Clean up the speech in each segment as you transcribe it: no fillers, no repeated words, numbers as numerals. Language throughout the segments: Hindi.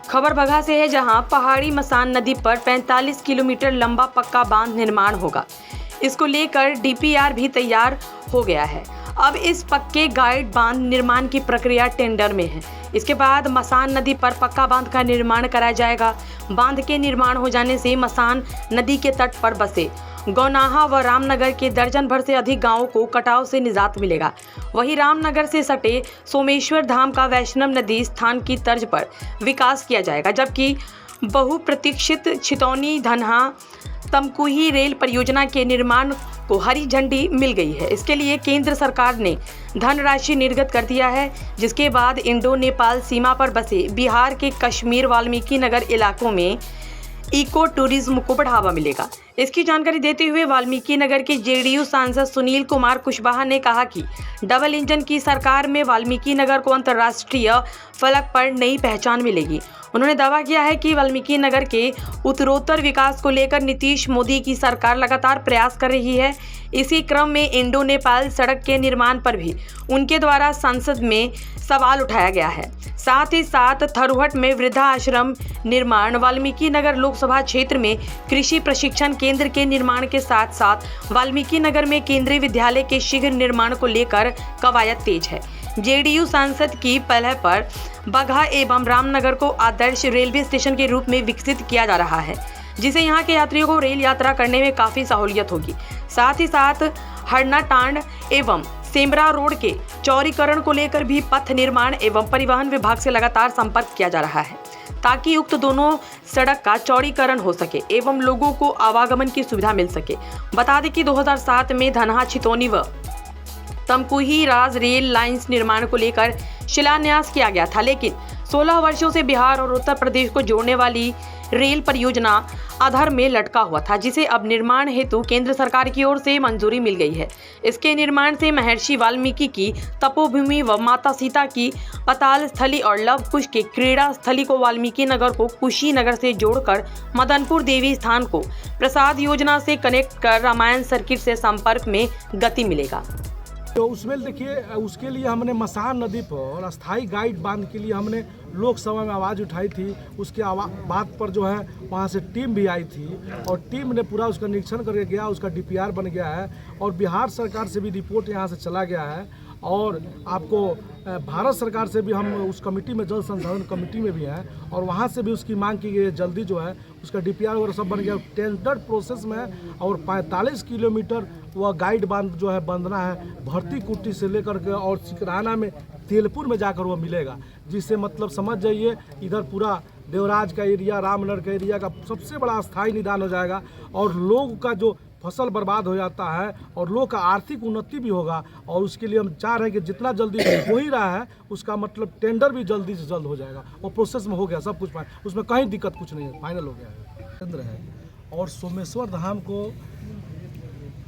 खबर बगहा से है, जहां पहाड़ी मसान नदी पर 45 किलोमीटर लंबा पक्का बांध निर्माण होगा। इसको लेकर डीपीआर भी तैयार हो गया है। अब इस पक्के गाइड बांध निर्माण की प्रक्रिया टेंडर में है। इसके बाद मसान नदी पर पक्का बांध का निर्माण कराया जाएगा। बांध के निर्माण हो जाने से मसान नदी के तट पर बसे गौनाहा व रामनगर के दर्जन भर से अधिक गांवों को कटाव से निजात मिलेगा। वहीं रामनगर से सटे सोमेश्वर धाम का वैष्णव नदी स्थान की तर्ज पर विकास किया जाएगा, जबकि बहुप्रतीक्षित छितौनी धनहा तमकुही रेल परियोजना के निर्माण को हरी झंडी मिल गई है। इसके लिए केंद्र सरकार ने धनराशि निर्गत कर दिया है, जिसके बाद इंडो नेपाल सीमा पर बसे बिहार के कश्मीर वाल्मीकि नगर इलाकों में इको टूरिज्म को बढ़ावा मिलेगा। इसकी जानकारी देते हुए वाल्मीकि नगर के जेडीयू सांसद सुनील कुमार कुशवाहा ने कहा कि डबल इंजन की सरकार में वाल्मीकि नगर को अंतर्राष्ट्रीय फलक पर नई पहचान मिलेगी। उन्होंने दावा किया है कि वाल्मीकि नगर के उत्तरोत्तर विकास को लेकर नीतीश मोदी की सरकार लगातार प्रयास कर रही है। इसी क्रम में इंडो नेपाल सड़क के निर्माण पर भी उनके द्वारा संसद में सवाल उठाया गया है। साथ ही साथ थरुहट में वृद्धाश्रम निर्माण, वाल्मीकि नगर लोकसभा क्षेत्र में कृषि प्रशिक्षण केंद्र के निर्माण के साथ साथ वाल्मीकि नगर में केंद्रीय विद्यालय के शीघ्र निर्माण को लेकर कवायद तेज है। जेडीयू सांसद की पहल पर बगहा एवं रामनगर को आदर्श रेलवे स्टेशन के रूप में विकसित किया जा रहा है, जिससे यहाँ के यात्रियों को रेल यात्रा करने में काफ़ी सहूलियत होगी। साथ ही साथ हरनाटांड एवं सेमरा रोड के चौड़ीकरण को लेकर भी पथ निर्माण एवं परिवहन विभाग से लगातार संपर्क किया जा रहा है, ताकि उक्त दोनों सड़क का चौड़ीकरण हो सके एवं लोगों को आवागमन की सुविधा मिल सके। बता दें कि 2007 में धनहा छितौनी व तमकुही राज रेल लाइंस निर्माण को लेकर शिलान्यास किया गया था, लेकिन 16 वर्षों से बिहार और उत्तर प्रदेश को जोड़ने वाली रेल परियोजना अधर में लटका हुआ था, जिसे अब निर्माण हेतु केंद्र सरकार की ओर से मंजूरी मिल गई है। इसके निर्माण से महर्षि वाल्मीकि की तपोभूमि व माता सीता की पताल स्थली और लव कुश के क्रीड़ा स्थली को वाल्मीकि नगर को कुशीनगर से जोड़कर मदनपुर देवी स्थान को प्रसाद योजना से कनेक्ट कर रामायण सर्किट से संपर्क में गति मिलेगा। तो उसमें देखिए, उसके लिए हमने मसान नदी पर अस्थाई गाइड बांध के लिए हमने लोकसभा में आवाज़ उठाई थी। उसके बात पर जो है वहाँ से टीम भी आई थी और टीम ने पूरा उसका निरीक्षण करके गया, उसका डीपीआर बन गया है और बिहार सरकार से भी रिपोर्ट यहाँ से चला गया है और आपको भारत सरकार से भी हम उस कमेटी में, जल संसाधन कमेटी में भी हैं और वहाँ से भी उसकी मांग की गई है। जल्दी जो है उसका डीपीआर वगैरह सब बन गया, टेंडर प्रोसेस में है और 45 किलोमीटर वह गाइड बांध जो है बंधना है भर्ती कुट्टी से लेकर के और सिकराना में तेलपुर में जाकर वह मिलेगा, जिससे मतलब समझ जाइए इधर पूरा देवराज का एरिया, रामनगर का एरिया का सबसे बड़ा स्थायी निदान हो जाएगा और लोग का जो फसल बर्बाद हो जाता है और लोग का आर्थिक उन्नति भी होगा। और उसके लिए हम चाह रहे हैं कि जितना जल्दी हो ही रहा है उसका मतलब टेंडर भी जल्दी से जल्द हो जाएगा। वो प्रोसेस में हो गया सब कुछ, उसमें कहीं दिक्कत कुछ नहीं है, फाइनल हो गया है। केंद्र है और सोमेश्वर धाम को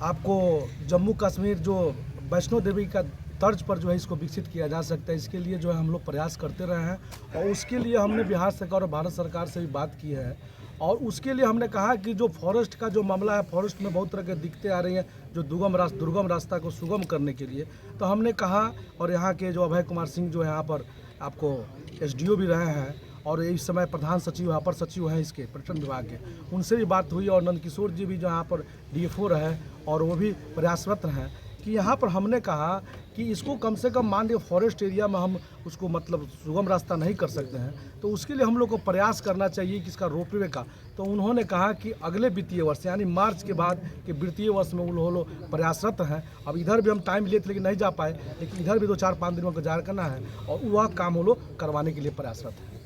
आपको जम्मू कश्मीर जो वैष्णो देवी का तर्ज पर जो है इसको विकसित किया जा सकता है। इसके लिए जो है हम लोग प्रयास करते रहे हैं और उसके लिए हमने बिहार सरकार और भारत सरकार से भी बात की है और उसके लिए हमने कहा कि जो फॉरेस्ट का जो मामला है, फॉरेस्ट में बहुत तरह के दिक्कतें आ रही हैं जो दुर्गम रास्ता को सुगम करने के लिए, तो हमने कहा और यहाँ के जो अभय कुमार सिंह जो है यहाँ पर आपको एसडीओ भी रहे हैं और इस समय प्रधान सचिव, अपर सचिव हैं इसके पर्यटन विभाग के, उनसे भी बात हुई और नंद किशोर जी भी जो यहाँ पर डीएफओ रहे और वो भी प्रयासरत हैं कि यहाँ पर हमने कहा कि इसको कम से कम मान लीजिए फॉरेस्ट एरिया में हम उसको मतलब सुगम रास्ता नहीं कर सकते हैं, तो उसके लिए हम लोग को प्रयास करना चाहिए कि इसका रोपवे का। तो उन्होंने कहा कि अगले वित्तीय वर्ष यानी मार्च के बाद के वित्तीय वर्ष में वो लोग प्रयासरत हैं। अब इधर भी हम टाइम लिए थे लेकिन नहीं जा पाए, लेकिन इधर भी 2-4-5 दिनों का गुजार करना है और वह काम वो लोग करवाने के लिए प्रयासरत है।